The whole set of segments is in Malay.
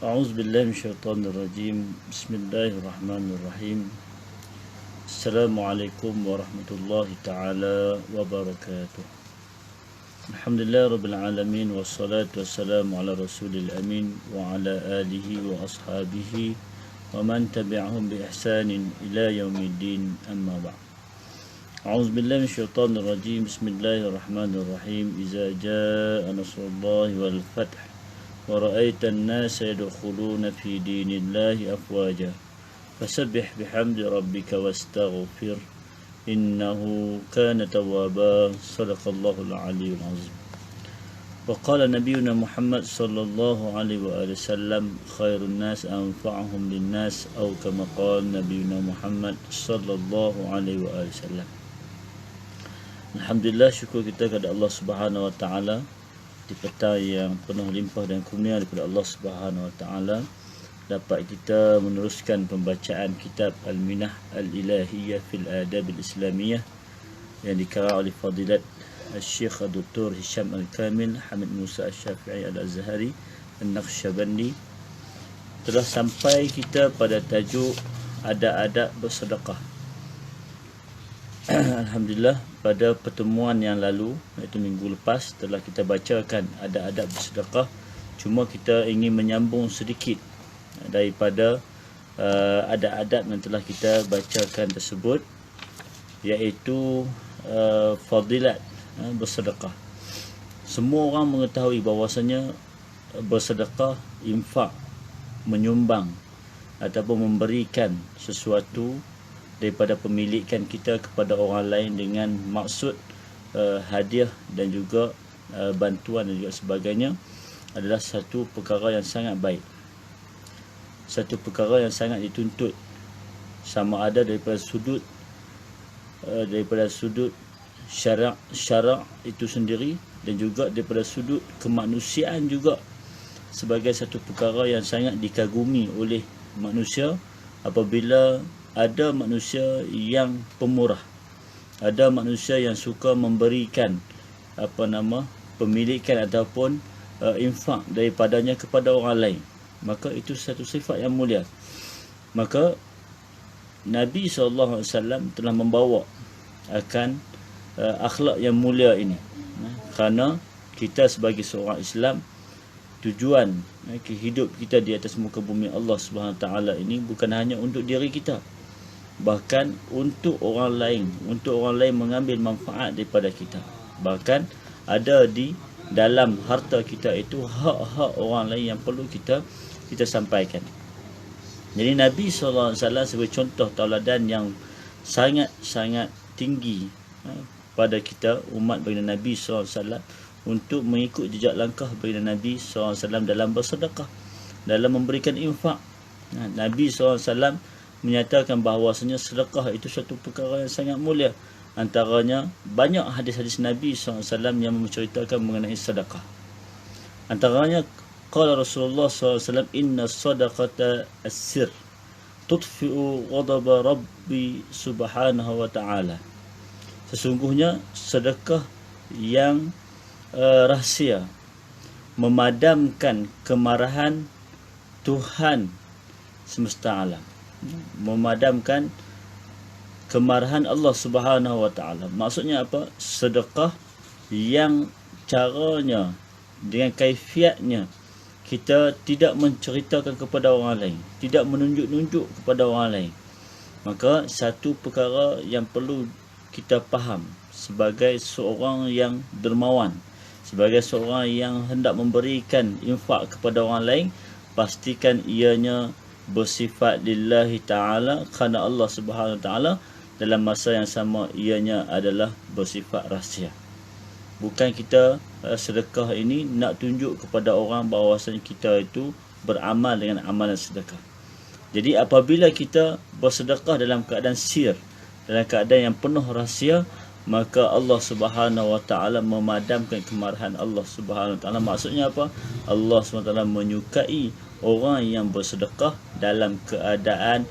أعوذ بالله من الشيطان الرجيم. بسم الله الرحمن الرحيم. السلام عليكم ورحمة الله تعالى وبركاته. الحمد لله رب العالمين، والصلاة والسلام على رسول الأمين وعلى آله وأصحابه ومن تبعهم بإحسان إلى يوم الدين، أما بعد. أعوذ بالله من الشيطان الرجيم. بسم الله الرحمن الرحيم. إذا جاء نصر الله والفتح ورأيت الناس يدخلون في دين الله أفواجا فسبح بحمد ربك واستغفر إنه كان توابا. صدق الله العلي العظيم. وقال نبينا محمد صلى الله عليه وآله وسلم: خير الناس أنفعهم للناس، أو كما قال نبينا محمد صلى الله عليه وآله وسلم. Alhamdulillah, syukur kita kepada Allah Subhanahu Wa Taala di petang yang penuh limpah dan kurnia daripada Allah Subhanahu Wa Taala, dapat kita meneruskan pembacaan kitab Al-Minah Al-Ilahiyah fil Adab Al-Islamiyah yang dikarang oleh Fadilat Al-Syekh Dr. Hisham Al-Kamil Hamid Musa Al-Syafi'i Al-Azhari Al-Naqsyabandi. Telah sampai kita pada tajuk adab-adab bersedekah. Alhamdulillah, pada pertemuan yang lalu, iaitu minggu lepas, telah kita bacakan adab-adab bersedekah. Cuma kita ingin menyambung sedikit daripada adab-adab yang telah kita bacakan tersebut, iaitu fadilat bersedekah. Semua orang mengetahui bahawasanya bersedekah, infak, menyumbang ataupun memberikan sesuatu daripada pemilikan kita kepada orang lain dengan maksud hadiah dan juga bantuan dan juga sebagainya, adalah satu perkara yang sangat baik, satu perkara yang sangat dituntut, sama ada daripada sudut syarak itu sendiri, dan juga daripada sudut kemanusiaan juga, sebagai satu perkara yang sangat dikagumi oleh manusia apabila ada manusia yang pemurah, ada manusia yang suka memberikan pemilikan ataupun infak daripadanya kepada orang lain, maka itu satu sifat yang mulia. Maka Nabi SAW telah membawa akan akhlak yang mulia ini, kerana kita sebagai seorang Islam, tujuan hidup kita di atas muka bumi Allah Subhanahu Taala ini bukan hanya untuk diri kita, bahkan untuk orang lain mengambil manfaat daripada kita. Bahkan ada di dalam harta kita itu hak-hak orang lain yang perlu kita sampaikan. Jadi Nabi SAW sebagai contoh tauladan yang sangat-sangat tinggi pada kita umat baginda Nabi SAW, untuk mengikut jejak langkah baginda Nabi SAW dalam bersedekah, dalam memberikan infak. Nabi SAW menyatakan bahawasanya sedekah itu satu perkara yang sangat mulia. Antaranya banyak hadis-hadis Nabi SAW yang menceritakan mengenai sedekah. Antaranya qala Rasulullah SAW: inna sadaqata as-sir tudfi'u ghadaba Rabbi subhanahu wa ta'ala. Sesungguhnya sedekah yang rahsia memadamkan kemarahan Tuhan semesta alam, memadamkan kemarahan Allah Subhanahu Wa Taala. Maksudnya apa? Sedekah yang caranya, dengan kaifiatnya, kita tidak menceritakan kepada orang lain, tidak menunjuk-nunjuk kepada orang lain. Maka satu perkara yang perlu kita faham sebagai seorang yang dermawan, sebagai seorang yang hendak memberikan infak kepada orang lain, pastikan ianya bersifat lillahi ta'ala, kerana Allah Subhanahu Wa Ta'ala. Dalam masa yang sama ianya adalah bersifat rahsia. Bukan kita sedekah ini nak tunjuk kepada orang bahawasanya kita itu beramal dengan amalan sedekah. Jadi apabila kita bersedekah dalam keadaan sir, dalam keadaan yang penuh rahsia, maka Allah Subhanahu Wa Taala memadamkan kemarahan Allah Subhanahu Wa Taala. Maksudnya apa? Allah Subhanahu Wa Taala menyukai orang yang bersedekah dalam keadaan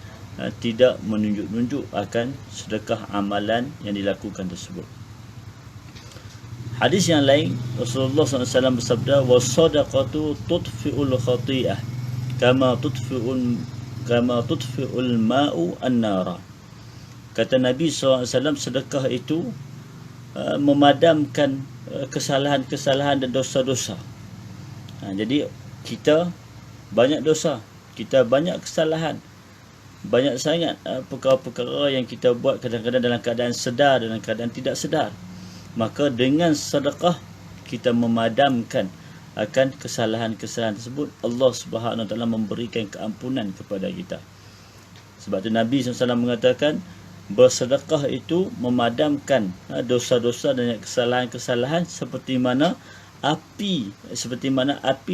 tidak menunjuk-nunjuk akan sedekah amalan yang dilakukan tersebut. Hadis yang lain, Rasulullah SAW bersabda: "Was-sadaqatu tudfi'ul khati'ah." kama tudfi'ul ma'u an-nara. Kata Nabi SAW, sedekah itu memadamkan kesalahan-kesalahan dan dosa-dosa. Jadi kita banyak dosa, kita banyak kesalahan, banyak sangat perkara-perkara yang kita buat kadang-kadang dalam keadaan sedar, dalam keadaan tidak sedar. Maka dengan sedekah kita memadamkan akan kesalahan-kesalahan tersebut. Allah Subhanahu Wa Taala memberikan keampunan kepada kita. Sebab tu Nabi SAW mengatakan, bersedekah itu memadamkan dosa-dosa dan kesalahan-kesalahan seperti mana api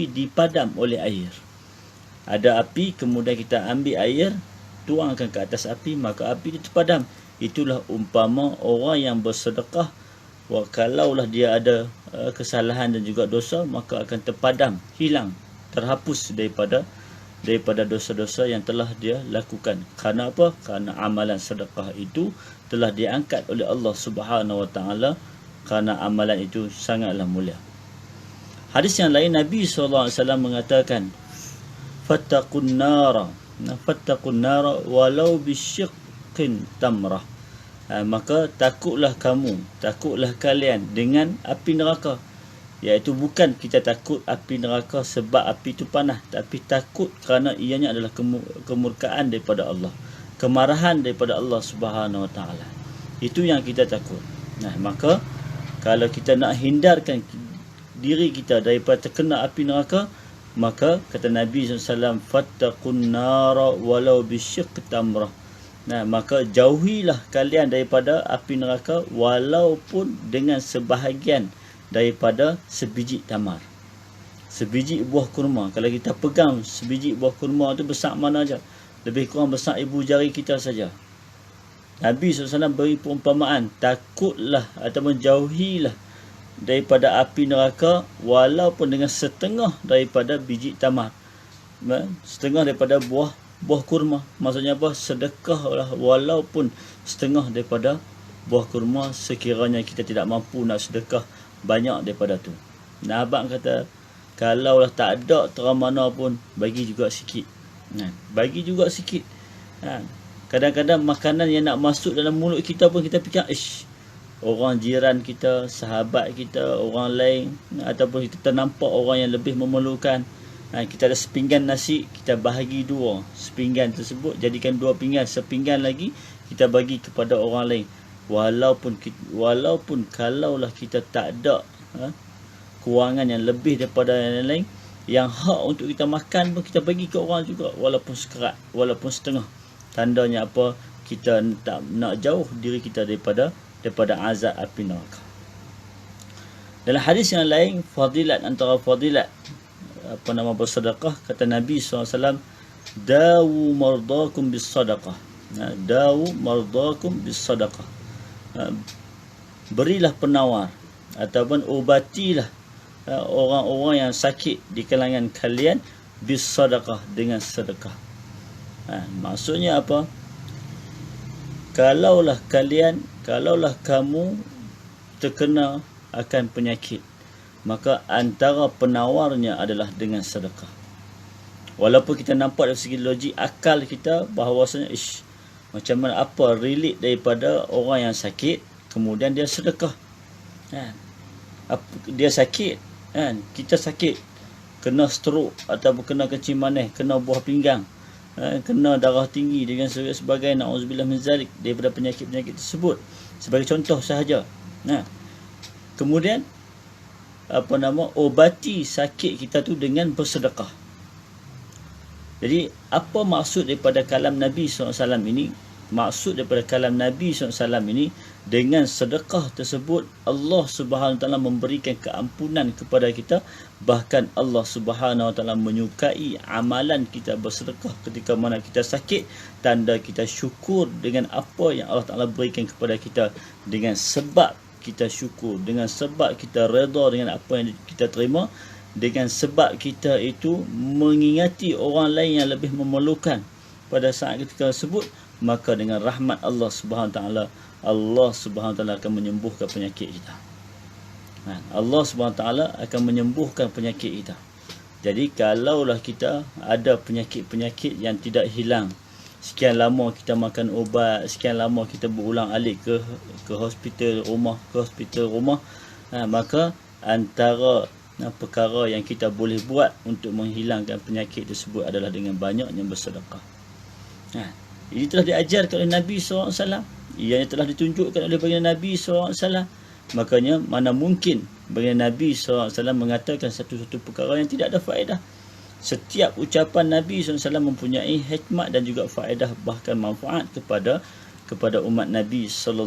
dipadam oleh air. Ada api, kemudian kita ambil air, tuangkan ke atas api, maka api itu terpadam. Itulah umpama orang yang bersedekah. Kalaulah dia ada kesalahan dan juga dosa, maka akan terpadam, hilang, terhapus daripada dosa-dosa yang telah dia lakukan. Kerana apa? Kerana amalan sedekah itu telah diangkat oleh Allah Subhanahu Wa Taala, kerana amalan itu sangatlah mulia. Hadis yang lain, Nabi SAW mengatakan, fattaqun nara walau bisyiqqin tamrah. Maka takutlah kalian dengan api neraka. Iaitu bukan kita takut api neraka sebab api itu panas, tapi takut kerana ianya adalah kemurkaan daripada Allah, kemarahan daripada Allah Subhanahu Wa Taala. Itu yang kita takut. Maka kalau kita nak hindarkan diri kita daripada terkena api neraka, maka kata Nabi SAW, fattaqun nara walau bisyiqqi tamrah. Maka jauhilah kalian daripada api neraka walaupun dengan sebahagian daripada sebiji tamar. Sebiji buah kurma. Kalau kita pegang sebiji buah kurma tu besar mana aja? Lebih kurang besar ibu jari kita saja. Nabi SAW beri perumpamaan, takutlah ataupun jauhilah daripada api neraka walaupun dengan setengah daripada biji tamar. Setengah daripada buah kurma. Maksudnya apa? Sedekahlah walaupun setengah daripada buah kurma, sekiranya kita tidak mampu nak sedekah banyak daripada tu. Abang kata, kalaulah tak ada terang mana pun, bagi juga sikit. Bagi juga sikit. Kadang-kadang makanan yang nak masuk dalam mulut kita pun kita fikir, orang jiran kita, sahabat kita, orang lain, ataupun kita ternampak orang yang lebih memerlukan. Kita ada sepinggan nasi, kita bahagi dua. Sepinggan tersebut jadikan dua pinggan, sepinggan lagi kita bagi kepada orang lain. Walaupun kalaulah kita tak ada kewangan yang lebih daripada yang lain, yang hak untuk kita makan pun kita bagi ke orang juga, walaupun sekerat, walaupun setengah. Tandanya apa? Kita tak nak jauh diri kita daripada azab api neraka. Dalam hadis yang lain, antara fadilat bersedekah, kata Nabi SAW, dawu mardakum bis sadaqah. Dawu mardakum bis sadaqah. Berilah penawar ataupun obatilah orang-orang yang sakit di kalangan kalian bis sadaqah, dengan sedekah. Maksudnya apa? Kalaulah kamu terkena akan penyakit, maka antara penawarnya adalah dengan sedekah. Walaupun kita nampak dari segi logik akal kita bahawasanya macam mana, apa relate daripada orang yang sakit kemudian dia sedekah. Dia sakit, kita sakit, kena stroke ataupun kena kencing manis, kena buah pinggang, kena darah tinggi dengan sebagainya, na'udzubillah min zalik, daripada penyakit-penyakit tersebut, sebagai contoh sahaja. Kemudian obati sakit kita tu dengan bersedekah. Jadi apa maksud daripada kalam Nabi SAW ini? Maksud daripada kalam Nabi SAW ini, dengan sedekah tersebut Allah Subhanahu Wa Taala memberikan keampunan kepada kita. Bahkan Allah Subhanahu Wa Taala menyukai amalan kita bersedekah ketika mana kita sakit. Tanda kita syukur dengan apa yang Allah Taala berikan kepada kita, dengan sebab kita syukur, dengan sebab kita redha dengan apa yang kita terima, dengan sebab kita itu mengingati orang lain yang lebih memerlukan pada saat ketika tersebut, maka dengan rahmat Allah Subhanahu Taala, Allah Subhanahu Taala akan menyembuhkan penyakit kita. Allah Subhanahu Taala akan menyembuhkan penyakit kita. Jadi kalaulah kita ada penyakit-penyakit yang tidak hilang, sekian lama kita makan ubat, sekian lama kita berulang-alik ke hospital rumah, maka antara perkara yang kita boleh buat untuk menghilangkan penyakit tersebut adalah dengan banyaknya bersedekah. Ini telah diajarkan oleh Nabi SAW. Ianya telah ditunjukkan oleh baginda Nabi SAW. Makanya mana mungkin baginda Nabi SAW mengatakan satu-satu perkara yang tidak ada faedah. Setiap ucapan Nabi SAW mempunyai hikmat dan juga faedah, bahkan manfaat kepada umat Nabi SAW.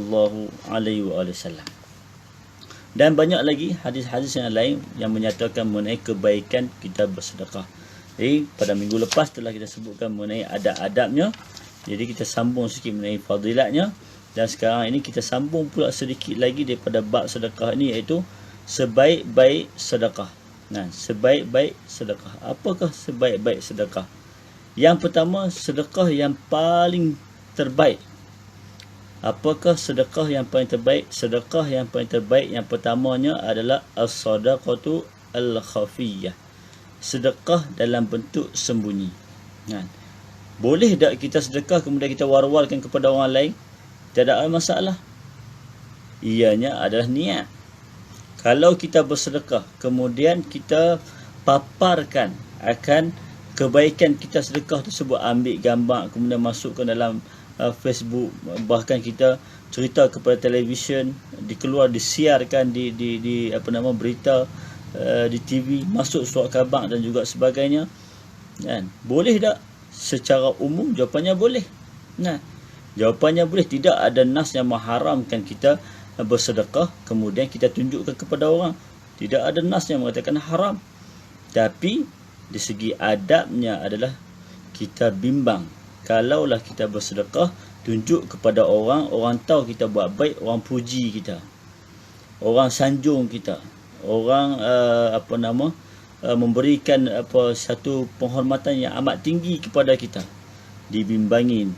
Dan banyak lagi hadis-hadis yang lain yang menyatakan mengenai kebaikan kita bersedekah. Jadi pada minggu lepas telah kita sebutkan mengenai adab-adabnya. Jadi kita sambung sikit mengenai fadilatnya. Dan sekarang ini kita sambung pula sedikit lagi daripada bab sedekah ini, iaitu sebaik-baik sedekah. Sebaik-baik sedekah. Apakah sebaik-baik sedekah? Yang pertama, sedekah yang paling terbaik. Apakah sedekah yang paling terbaik? Sedekah yang paling terbaik yang pertamanya adalah as-sadaqatu al-khafiyah. Sedekah dalam bentuk sembunyi. Boleh tak kita sedekah kemudian kita war-warkan kepada orang lain? Tidak ada masalah. Ianya adalah niat. Kalau kita bersedekah kemudian kita paparkan akan kebaikan kita sedekah tersebut, ambil gambar kemudian masukkan dalam Facebook, bahkan kita cerita kepada televisyen, disiarkan di berita di TV, masuk surat khabar dan juga sebagainya. Boleh tak? Secara umum jawapannya boleh. Jawapannya boleh. Tidak ada nas yang mengharamkan kita bersedekah kemudian kita tunjukkan kepada orang. Tidak ada nas yang mengatakan haram. Tapi di segi adabnya adalah kita bimbang. Kalaulah kita bersedekah, tunjuk kepada orang, orang tahu kita buat baik, orang puji kita, orang sanjung kita, orang memberikan satu penghormatan yang amat tinggi kepada kita. Dibimbangin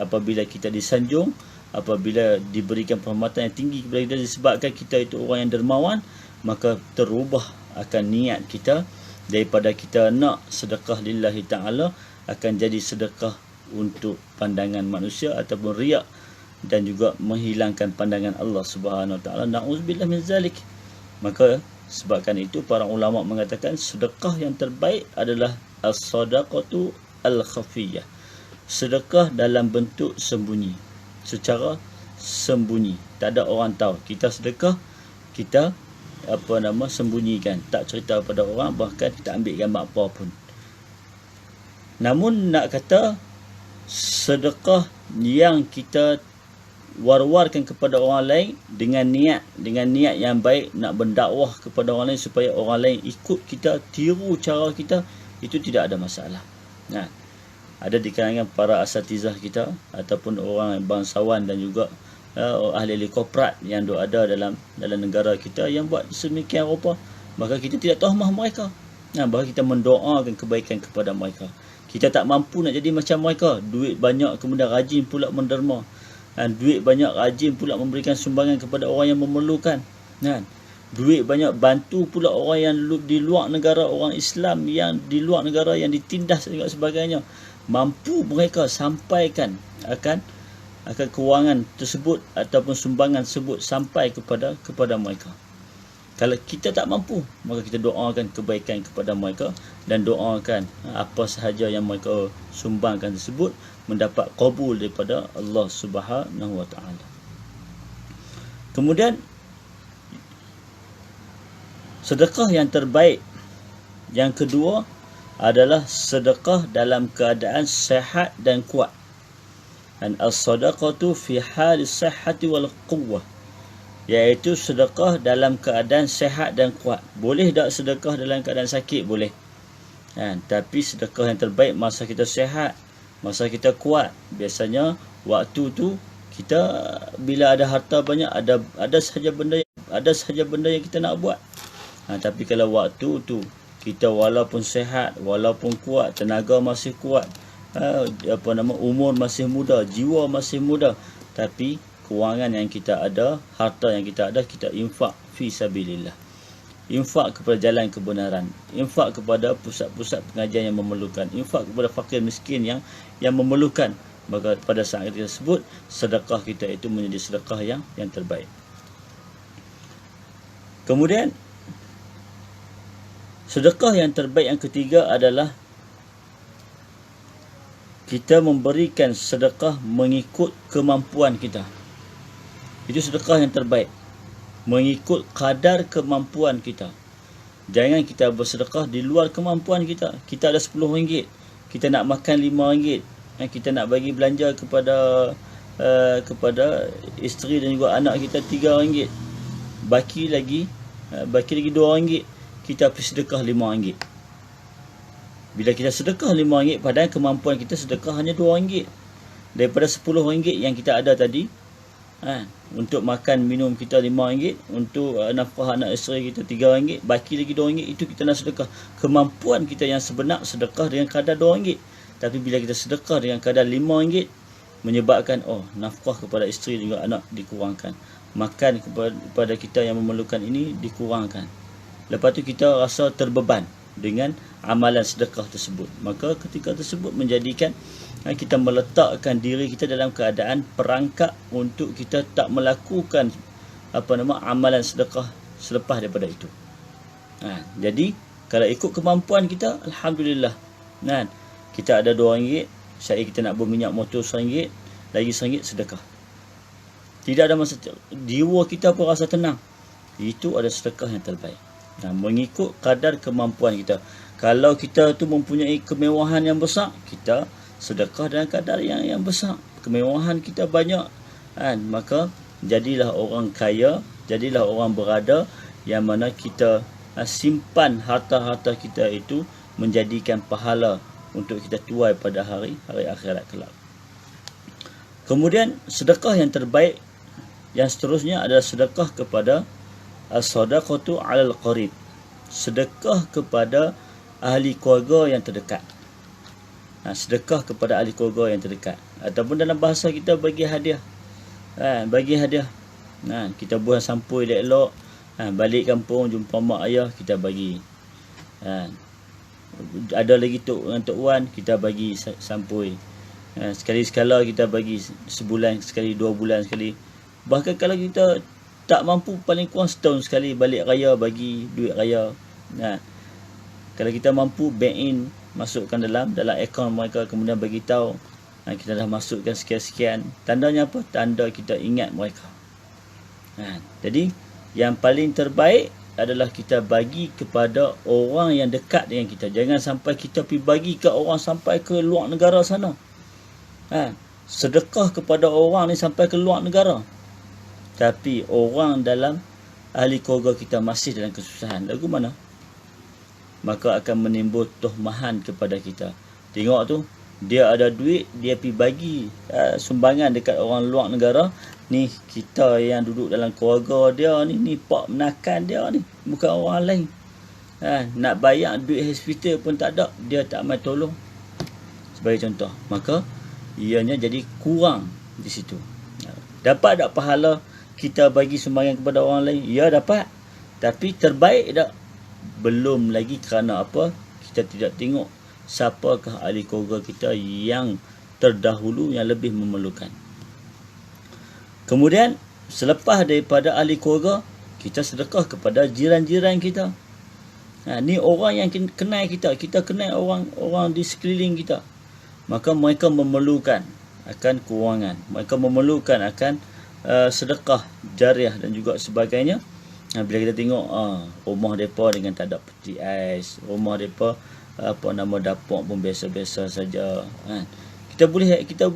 apabila kita disanjung, apabila diberikan penghormatan yang tinggi kepada kita disebabkan kita itu orang yang dermawan, maka terubah akan niat kita daripada kita nak sedekah lillahi ta'ala akan jadi sedekah untuk pandangan manusia ataupun riak dan juga menghilangkan pandangan Allah Subhanahu Wa Taala. Na'udzubillah min zalik. Maka sebabkan itu para ulama mengatakan sedekah yang terbaik adalah as-sadaqatu al-khafiyah. Sedekah dalam bentuk sembunyi, secara sembunyi, tak ada orang tahu. Kita sedekah, kita sembunyikan, tak cerita pada orang, bahkan kita ambil gambar apa pun. Namun nak kata sedekah yang kita war-warkan kepada orang lain dengan niat yang baik, nak mendakwah kepada orang lain supaya orang lain ikut kita, tiru cara kita, itu tidak ada masalah. Ada di kalangan para asatizah kita ataupun orang bangsawan dan juga ahli-ahli korporat yang ada dalam negara kita yang buat sedemikian rupa, maka kita tidak tahmah mereka. Bahkan kita mendoakan kebaikan kepada mereka. Kita tak mampu nak jadi macam mereka. Duit banyak kemudian rajin pula menderma. Duit banyak rajin pula memberikan sumbangan kepada orang yang memerlukan. Duit banyak bantu pula orang yang di luar negara, orang Islam yang di luar negara yang ditindas dan sebagainya. Mampu mereka sampaikan akan kewangan tersebut ataupun sumbangan tersebut sampai kepada mereka. Kalau kita tak mampu, maka kita doakan kebaikan kepada mereka dan doakan apa sahaja yang mereka sumbangkan tersebut mendapat qabul daripada Allah Subhanahu Wa Taala. Kemudian sedekah yang terbaik yang kedua adalah sedekah dalam keadaan sehat dan kuat. Dan as-sadaqatu fi hal as-sihhati wal quwwah, iaitu sedekah dalam keadaan sehat dan kuat. Boleh tak sedekah dalam keadaan sakit? Boleh. Tapi sedekah yang terbaik masa kita sehat, masa kita kuat. Biasanya waktu tu kita bila ada harta banyak, ada sahaja benda yang kita nak buat. Tapi kalau waktu tu kita walaupun sehat, walaupun kuat, tenaga masih kuat, umur masih muda, jiwa masih muda, tapi kewangan yang kita ada, harta yang kita ada, kita infak fi sabilillah. infak kepada jalan kebenaran, infak kepada pusat-pusat pengajian yang memerlukan, infak kepada fakir miskin yang memerlukan. Maka pada saat tersebut sedekah kita itu menjadi sedekah yang terbaik. Kemudian sedekah yang terbaik yang ketiga adalah kita memberikan sedekah mengikut kemampuan kita. Itu sedekah yang terbaik. Mengikut kadar kemampuan kita. Jangan kita bersedekah di luar kemampuan kita. Kita ada RM10, kita nak makan RM5, kita nak bagi belanja kepada isteri dan juga anak kita RM3. Baki lagi RM2, kita pergi sedekah RM5. Bila kita sedekah RM5, padahal kemampuan kita sedekah hanya RM2. Daripada RM10 yang kita ada tadi, untuk makan minum kita RM5, untuk nafkah anak isteri kita RM3, baki lagi RM2, itu kita nak sedekah. Kemampuan kita yang sebenar sedekah dengan kadar RM2. Tapi bila kita sedekah dengan kadar RM5, menyebabkan nafkah kepada isteri dan juga anak dikurangkan. Makan kepada kita yang memerlukan ini dikurangkan. Lepas tu kita rasa terbeban dengan amalan sedekah tersebut. Maka ketika tersebut menjadikan kita meletakkan diri kita dalam keadaan perangkap untuk kita tak melakukan amalan sedekah selepas daripada itu. Jadi kalau ikut kemampuan kita, alhamdulillah. Kita ada RM2, saya kita nak berminyak motor RM1, lagi RM1 sedekah. Tidak ada masalah. Jiwa kita pun rasa tenang. Itu ada sedekah yang terbaik. Mengikut kadar kemampuan kita. Kalau kita tu mempunyai kemewahan yang besar, kita sedekah dengan kadar yang besar. Kemewahan kita banyak, maka jadilah orang kaya, jadilah orang berada, yang mana kita simpan harta-harta kita itu menjadikan pahala untuk kita tuai pada hari akhirat kelak. Kemudian sedekah yang terbaik yang seterusnya adalah sedekah kepada as-sadaqatu 'alal qarib. Sedekah kepada ahli keluarga yang terdekat. Sedekah kepada ahli keluarga yang terdekat. Ataupun dalam bahasa kita bagi hadiah. Bagi hadiah. Kita buang sampul elok-elok. Balik kampung jumpa mak ayah, kita bagi. Ada lagi tok dengan tok wan, kita bagi sampul. Sekali-sekala kita bagi, sebulan sekali, 2 bulan sekali. Bahkan kalau kita tak mampu, paling kurang setahun sekali balik raya bagi duit raya. Kalau kita mampu, bank in, masukkan dalam akaun mereka, kemudian bagi tahu kita dah masukkan sekian-sekian. Tandanya apa? Tanda kita ingat mereka. Jadi yang paling terbaik adalah kita bagi kepada orang yang dekat dengan kita. Jangan sampai kita pergi bagi ke orang sampai ke luar negara sana. Sedekah kepada orang ni sampai ke luar negara, tapi orang dalam ahli keluarga kita masih dalam kesusahan, lagu mana? Maka akan menimbul tuhmahan kepada kita. Tengok tu, dia ada duit, dia pergi bagi sumbangan dekat orang luar negara. Ni kita yang duduk dalam keluarga dia ni pak menakan dia ni, bukan orang lain. Nak bayar duit hospital pun tak ada, dia tak mai tolong. Sebagai contoh, maka ianya jadi kurang di situ. Dapat tak pahala kita bagi sumbangan kepada orang lain? Ya, dapat. Tapi terbaik tak? Belum lagi. Kerana apa? Kita tidak tengok siapakah ahli keluarga kita yang terdahulu, yang lebih memerlukan. Kemudian selepas daripada ahli keluarga, kita sedekah kepada jiran-jiran kita. Ni orang yang kenal kita, kita kenal orang di sekeliling kita. Maka mereka memerlukan akan kewangan, mereka memerlukan akan sedekah jariah dan juga sebagainya. Bila kita tengok rumah mereka dengan tak ada peti ais, rumah mereka dapur pun biasa-biasa saja, kita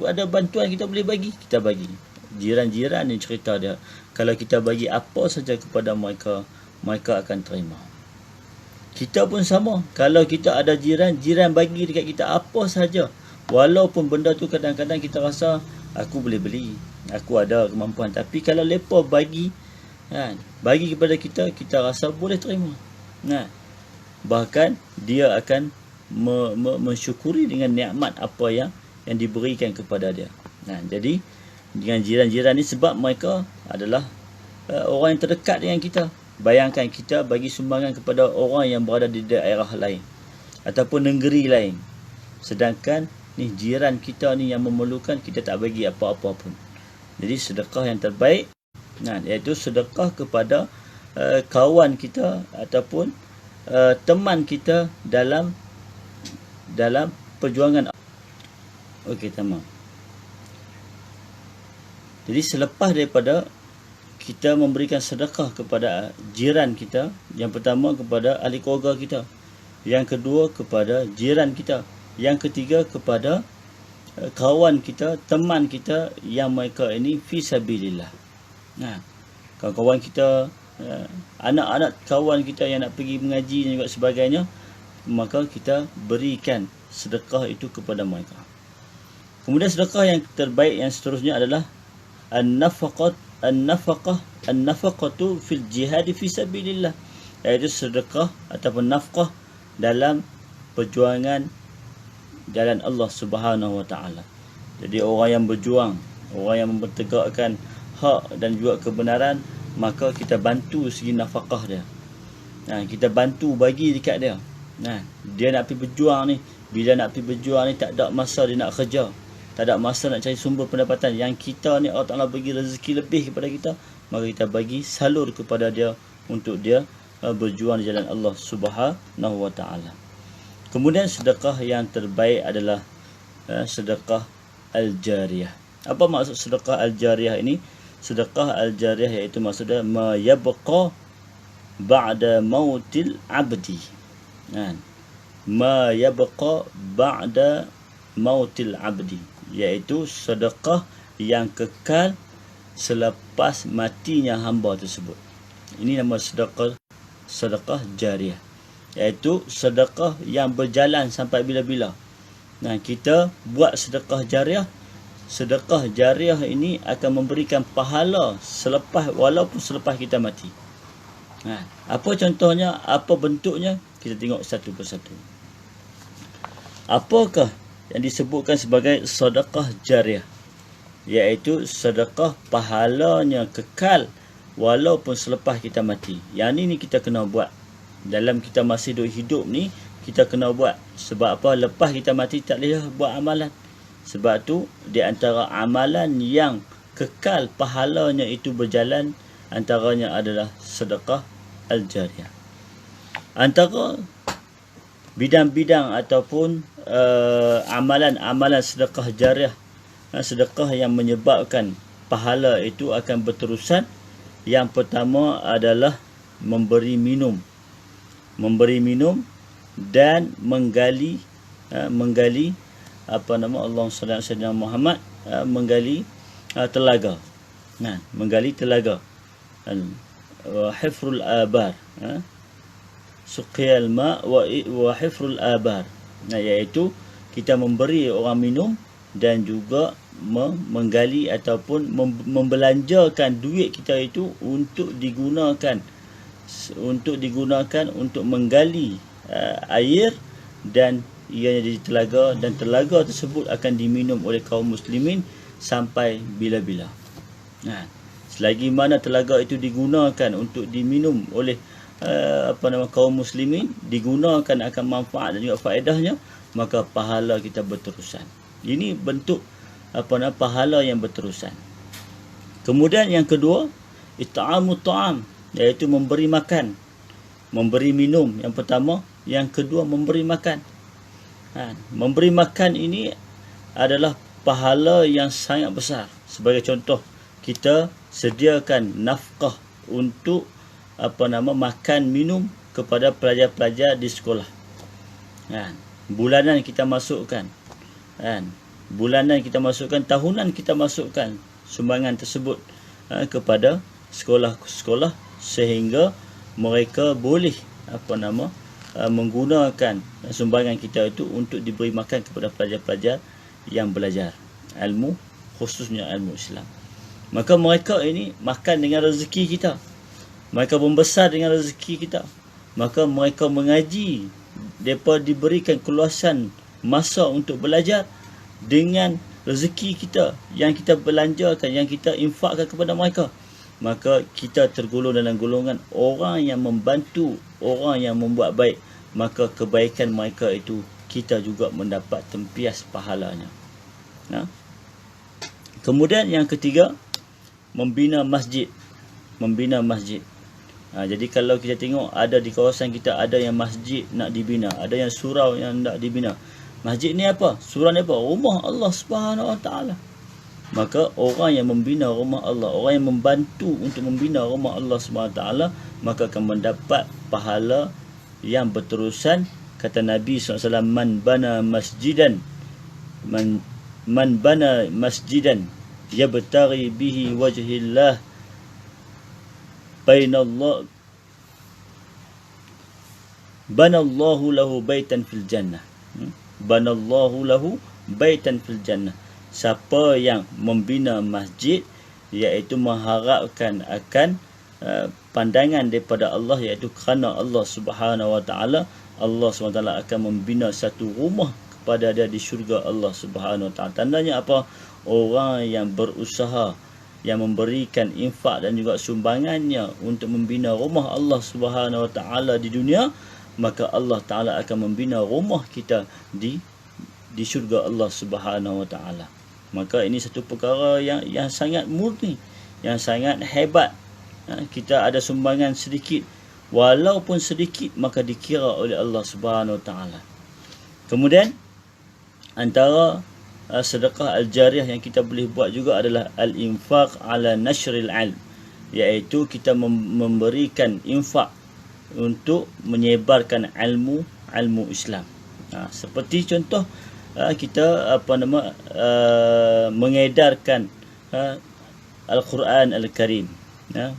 ada bantuan, kita boleh bagi, kita bagi. Jiran-jiran ni cerita dia, kalau kita bagi apa saja kepada mereka, mereka akan terima. Kita pun sama, kalau kita ada jiran bagi dekat kita apa saja, walaupun benda tu kadang-kadang kita rasa aku boleh beli, aku ada kemampuan, tapi kalau mereka bagi kepada kita, kita rasa boleh terima. Bahkan dia akan mensyukuri dengan nikmat apa yang diberikan kepada dia. Jadi dengan jiran-jiran ni, sebab mereka adalah orang yang terdekat dengan kita, Bayangkan kita bagi sumbangan kepada orang yang berada di daerah lain ataupun negeri lain, sedangkan ni jiran kita ni yang memerlukan, kita tak bagi apa-apa pun. Jadi sedekah yang terbaik iaitu sedekah kepada kawan kita ataupun teman kita dalam perjuangan. Okey, tamam. Jadi selepas daripada kita memberikan sedekah kepada jiran kita, yang pertama kepada ahli keluarga kita, yang kedua kepada jiran kita, yang ketiga kepada kawan kita, teman kita yang mereka ini fi sabilillah. Kawan-kawan kita, anak-anak kawan kita yang nak pergi mengaji dan juga sebagainya, maka kita berikan sedekah itu kepada mereka. Kemudian sedekah yang terbaik yang seterusnya adalah an-nafaqatu fil jihad fi sabilillah, iaitu sedekah ataupun nafkah dalam perjuangan jalan Allah Subhanahu wa taala. Jadi orang yang berjuang, orang yang mempertegakkan hak dan juga kebenaran, maka kita bantu segi nafkah dia. Kita bantu bagi dekat dia. Dia nak pergi berjuang ni, bila nak pergi berjuang ni tak ada masa dia nak kerja, tak ada masa nak cari sumber pendapatan. Yang kita ni Allah Ta'ala bagi rezeki lebih kepada kita, maka kita bagi salur kepada dia untuk dia berjuang di jalan Allah Subhanahu wa taala. Kemudian sedekah yang terbaik adalah sedekah al-jariyah. Apa maksud sedekah al-jariyah ini? Sedekah al-jariyah iaitu maksudnya ma yabqa ba'da mautil abdi. Ma yabqa ba'da mautil abdi, iaitu sedekah yang kekal selepas matinya hamba tersebut. Ini nama sedekah jariyah, iaitu sedekah yang berjalan sampai bila-bila. Kita buat sedekah jariyah. Sedekah jariyah ini akan memberikan pahala walaupun selepas kita mati. Apa contohnya, apa bentuknya? Kita tengok satu persatu. Apakah yang disebutkan sebagai sedekah jariyah? Iaitu sedekah pahalanya kekal walaupun selepas kita mati. Yang ini kita kena buat. Dalam kita masih hidup ni, kita kena buat. Sebab apa? Lepas kita mati tak boleh buat amalan. Sebab tu di antara amalan yang kekal pahalanya itu berjalan, antaranya adalah sedekah al-jariyah. Antara bidang-bidang ataupun amalan-amalan sedekah jariyah, sedekah yang menyebabkan pahala itu akan berterusan. Yang pertama adalah memberi minum dan menggali Allahumma salli ala sayyidina Muhammad, menggali telaga. Menggali telaga. Hifrul abar, suqiyal ma wa hifrul abar, iaitu kita memberi orang minum dan juga menggali ataupun membelanjakan duit kita itu untuk digunakan untuk menggali air dan ianya di telaga, dan telaga tersebut akan diminum oleh kaum muslimin sampai bila-bila. Selagi mana telaga itu digunakan untuk diminum oleh kaum muslimin, digunakan akan manfaat dan juga faedahnya, maka pahala kita berterusan. Ini bentuk pahala yang berterusan. Kemudian yang kedua, it'amut ta'am, iaitu memberi makan, memberi minum yang pertama. Yang kedua, memberi makan. Memberi makan ini adalah pahala yang sangat besar. Sebagai contoh, kita sediakan nafkah untuk makan minum kepada pelajar-pelajar di sekolah. Bulanan kita masukkan, tahunan kita masukkan sumbangan tersebut kepada sekolah-sekolah, sehingga mereka boleh menggunakan sumbangan kita itu untuk diberi makan kepada pelajar-pelajar yang belajar ilmu, khususnya ilmu Islam. Maka mereka ini makan dengan rezeki kita, mereka membesar dengan rezeki kita, maka mereka mengaji, mereka diberikan keluasan masa untuk belajar dengan rezeki kita yang kita belanjakan, yang kita infakkan kepada mereka. maka kita tergolong dalam golongan orang yang membantu orang yang membuat baik, maka kebaikan mereka itu kita juga mendapat tempias pahalanya. Kemudian yang ketiga, membina masjid. Membina masjid. Jadi kalau kita tengok ada di kawasan kita ada yang masjid nak dibina, ada yang surau yang nak dibina. Masjid ni apa? Surau ni apa? Rumah Allah Subhanahu Wa Taala. Maka orang yang membina rumah Allah, orang yang membantu untuk membina rumah Allah Subhanahu Wa Taala, maka akan mendapat pahala yang berterusan. Kata Nabi SAW, man bana masjidan man bana masjidan yabtaghi bihi wajhillah bainallah banallahu lahu baitan fil jannah. Banallahu lahu baitan fil jannah. Siapa yang membina masjid, iaitu mengharapkan akan pandangan daripada Allah, iaitu kerana Allah Subhanahu Wa Taala, Allah SWT akan membina satu rumah kepada dia di syurga Allah Subhanahu Wa Taala. Tandanya apa? Orang yang berusaha, yang memberikan infak dan juga sumbangannya untuk membina rumah Allah Subhanahu Wa Taala di dunia, maka Allah Taala akan membina rumah kita di syurga Allah Subhanahu Wa Taala. Maka ini satu perkara yang sangat murni, yang sangat hebat. Kita ada sumbangan sedikit, walaupun sedikit, maka dikira oleh Allah Subhanahu Wa Taala. Kemudian antara sedekah al-jariyah yang kita boleh buat juga adalah al-infaq ala nashril ilm, iaitu kita memberikan infak untuk menyebarkan ilmu Islam. Seperti contoh kita mengedarkan Al-Quran Al-Karim,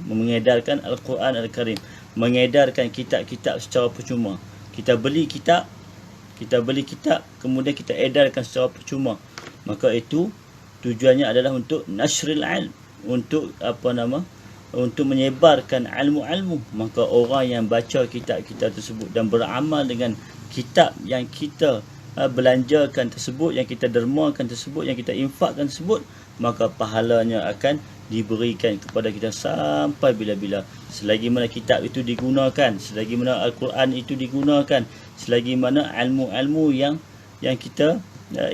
mengedarkan Al-Quran Al-Karim, mengedarkan kitab-kitab secara percuma. Kita beli kitab, kemudian kita edarkan secara percuma. Maka itu tujuannya adalah untuk nashril ilm, untuk untuk menyebarkan ilmu-ilmu. Maka orang yang baca kitab-kitab tersebut dan beramal dengan kitab yang kita belanjakan tersebut, yang kita dermakan tersebut, yang kita infakkan tersebut, maka pahalanya akan diberikan kepada kita sampai bila-bila. Selagi mana kitab itu digunakan, selagi mana Al-Quran itu digunakan, selagi mana ilmu-ilmu yang kita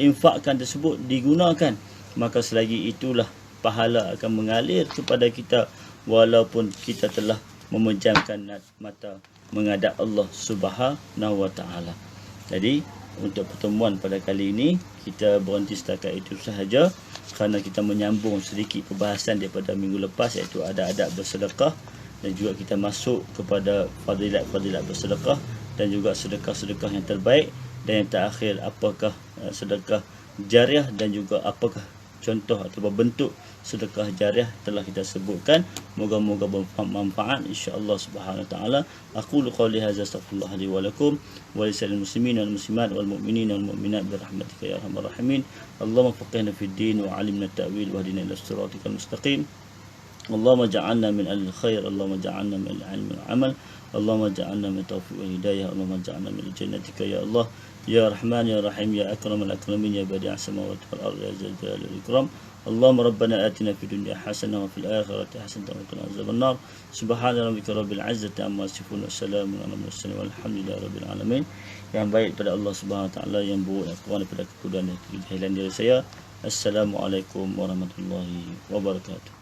infakkan tersebut digunakan, maka selagi itulah pahala akan mengalir kepada kita, walaupun kita telah memejamkan mata menghadap Allah Subhanahu Wa Taala. Jadi untuk pertemuan pada kali ini kita berhenti setakat itu sahaja, kerana kita menyambung sedikit perbahasan daripada minggu lepas, iaitu adab-adab bersedekah, dan juga kita masuk kepada fadilat-fadilat bersedekah, dan juga sedekah-sedekah yang terbaik, dan yang terakhir apakah sedekah jariah, dan juga apakah contoh atau bentuk sedekah jariah telah kita sebutkan. Moga-moga bermanfaat insya-Allah Subhanahu Wa Taala. Aqulu qouli hadza, astaghfirullah li wa lakum wa lisal muslimin wal muslimat wal mu'minin wal mu'minat bi rahmatika ya arhamar rahimin. Allahumma faqihna fid din wa 'allimna at-ta'wil wa hdina ila siratikal mustaqim. Allahumma ja'alna min al-khair, Allahumma ja'alna min al-'ilmi wal 'amal, Allahumma ja'alna min tawfiq wal hidayah, Allahumma ja'alna min jannatika ya Allah ya Rahman ya Rahim ya Akram al-akramin ya badi'as samawati wal ardi ya zal jalali wal ikram. اللهم ربنا آتنا في الدنيا حسنة وفي الآخرة حسنة وقنا عذاب النار. سبحان ربك رب العزة عما يصفون وسلام على المرسلين والحمد لله رب العالمين. Yang baik pada Allah Subhanahu Wa Taala, yang buruk daripada kekurangan dan kejahilan diri saya. Assalamualaikum warahmatullahi wabarakatuh.